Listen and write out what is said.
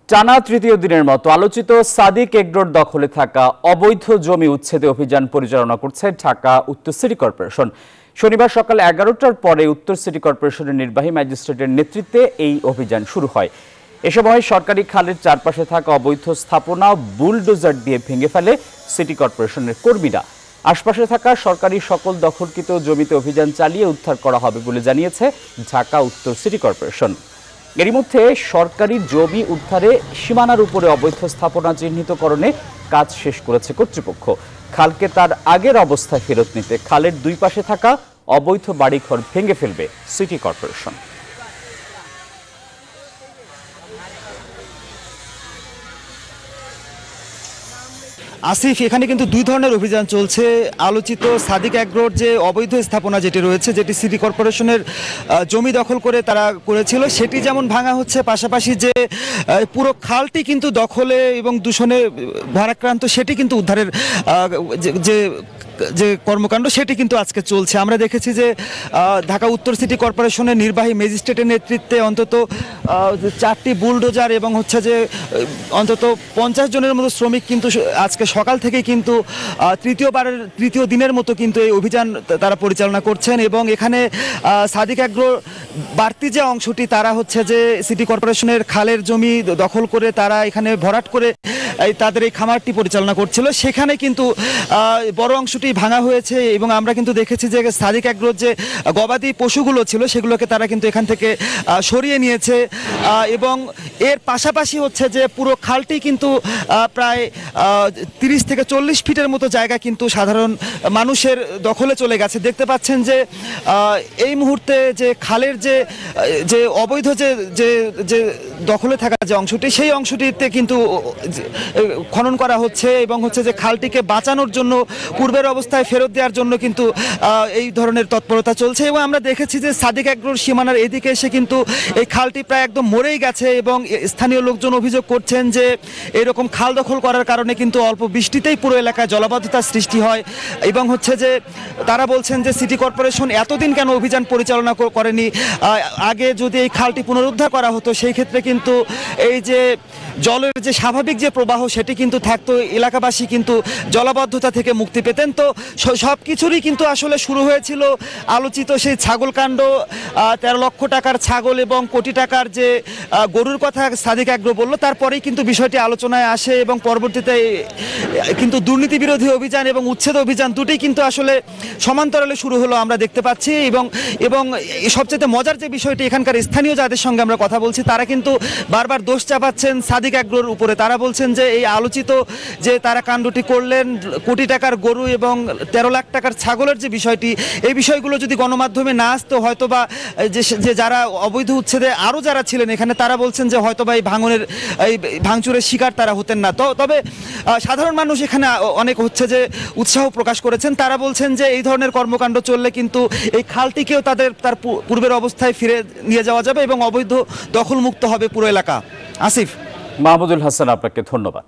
টানা তৃতীয় দিনের মতো আলোচিত সাদিক এগ্রোর দখলে থাকা অবৈধ জমি উচ্ছেদে অভিযান পরিচালনা করছে ঢাকা উত্তর সিটি কর্পোরেশন। শনিবার সকাল 11টার পরে উত্তর সিটি কর্পোরেশনের নির্বাহী ম্যাজিস্ট্রেটের নেতৃত্বে এই অভিযান শুরু হয়। এ সময় সরকারি খালের চারপাশে থাকা অবৈধ স্থাপনা বুলডোজার দিয়ে ভেঙে ফেলে সিটি কর্পোরেশনের কর্মীরা। আশপাশে থাকা সরকারি সকল দখলকৃত জমিতে অভিযান চালিয়ে উদ্ধার করা হবে বলে জানিয়েছে ঢাকা উত্তর সিটি কর্পোরেশন। এরই মধ্যে সরকারি জমি উদ্ধারে সীমানার উপরে অবৈধ স্থাপনা চিহ্নিতকরণে কাজ শেষ করেছে কর্তৃপক্ষ। খালকে তার আগের অবস্থায় ফেরত নিতে খালের দুই পাশে থাকা অবৈধ বাড়িঘর ভেঙে ফেলবে সিটি কর্পোরেশন। আসিফ, এখানে কিন্তু দুই ধরনের অভিযান চলছে। আলোচিত সাদিক এগ্রোর যে অবৈধ স্থাপনা যেটি রয়েছে, যেটি সিটি কর্পোরেশনের জমি দখল করে তারা করেছিল, সেটি যেমন ভাঙা হচ্ছে, পাশাপাশি যে পুরো খালটি কিন্তু দখলে এবং দূষণে ভারাক্রান্ত, সেটি কিন্তু উদ্ধারের যে কর্মকাণ্ড সেটি কিন্তু আজকে চলছে। আমরা দেখেছি যে ঢাকা উত্তর সিটি কর্পোরেশনের নির্বাহী ম্যাজিস্ট্রেটের নেতৃত্বে অন্তত 4টি বুলডোজার এবং অন্তত 50 জনের মতো শ্রমিক কিন্তু আজকে সকাল থেকেই কিন্তু তৃতীয় দিনের মতো কিন্তু এই অভিযান তারা পরিচালনা করছেন। এবং এখানে সাদিক এগ্রো বাড়তি যে অংশটি, তারা যে সিটি কর্পোরেশনের খালের জমি দখল করে তারা এখানে ভরাট করে তাদের এই খামারটি পরিচালনা করছিল, সেখানে কিন্তু বড় অংশটি ভাঙা হয়েছে। এবং আমরা কিন্তু দেখেছি যে সাদিক এগ্রোর যে গবাদি পশুগুলো ছিল, সেগুলোকে তারা কিন্তু এখান থেকে সরিয়ে নিয়েছে। এবং এর পাশাপাশি যে পুরো খালটি কিন্তু প্রায় 30 থেকে 40 ফিটের মতো জায়গা কিন্তু সাধারণ মানুষের দখলে চলে গেছে। দেখতে পাচ্ছেন যে এই মুহূর্তে যে খালের যে অবৈধ যে দখলে থাকা যে অংশটি, সেই অংশটিতে কিন্তু খনন করা হচ্ছে এবং যে খালটিকে বাঁচানোর জন্য, পূর্বের অবস্থায় ফেরত দেওয়ার জন্য কিন্তু এই ধরনের তৎপরতা চলছে। এবং আমরা দেখেছি যে সাদিক এগ্রোর সীমানার এদিকে এসে কিন্তু এই খালটি প্রায় একদম মরেই গেছে। এবং স্থানীয় লোকজন অভিযোগ করছেন যে এরকম খাল দখল করার কারণে কিন্তু অল্প বৃষ্টিতেই পুরো এলাকায় জলাবদ্ধতার সৃষ্টি হয়। এবং যে তারা বলছেন যে সিটি কর্পোরেশন এতদিন কেন অভিযান পরিচালনা করেনি, আগে যদি এই খালটি পুনরুদ্ধার করা হতো, সেই ক্ষেত্রে কিন্তু এই যে জলের যে স্বাভাবিক যে প্রবাহ, সেটি কিন্তু থাকতো, এলাকাবাসী কিন্তু জলাবদ্ধতা থেকে মুক্তি পেতেন। তো সব কিছুরই কিন্তু আসলে শুরু হয়েছিল আলোচিত সেই ছাগলকাণ্ড, 13 লক্ষ টাকার ছাগল এবং কোটি টাকার যে গরুর কথা সাদিক এগ্রো বললো। তারপরেই কিন্তু বিষয়টি আলোচনায় আসে এবং পরবর্তীতে কিন্তু দুর্নীতি বিরোধী অভিযান এবং উচ্ছেদ অভিযান দুটোই কিন্তু আসলে সমান্তরালে শুরু হলো, আমরা দেখতে পাচ্ছি। এবং সবচেয়ে মজার যে বিষয়টি, এখানকার স্থানীয় যাদের সঙ্গে আমরা কথা বলছি, তারা কিন্তু বারবার দোষ চাপাচ্ছেন সাদিক এগ্রোর উপরে। তারা বলছেন যে এই আলোচিত যে তারা কাণ্ডটি করলেন, কোটি টাকার গরু এবং 13 লাখ টাকার ছাগলের যে বিষয়টি, এই বিষয়গুলো যদি গণমাধ্যমে না আসতো, হয়তো বা যে যারা অবৈধ উচ্ছেদে আরও যারা ছিলেন এখানে, তারা বলছেন যে হয়তো বা এই ভাঙচুরের শিকার তারা হতেন না। তবে সাধারণ মানুষ এখানে অনেক যে উৎসাহ প্রকাশ করেছেন। তারা বলছেন যে এই ধরনের কর্মকাণ্ড চললে কিন্তু এই খালটিকেও তার পূর্বের অবস্থায় ফিরে নিয়ে যাওয়া যাবে এবং অবৈধ দখলমুক্ত হবে পুরো এলাকা। আসিফ। মাহমুদুল হাসান, আপনাকে ধন্যবাদ।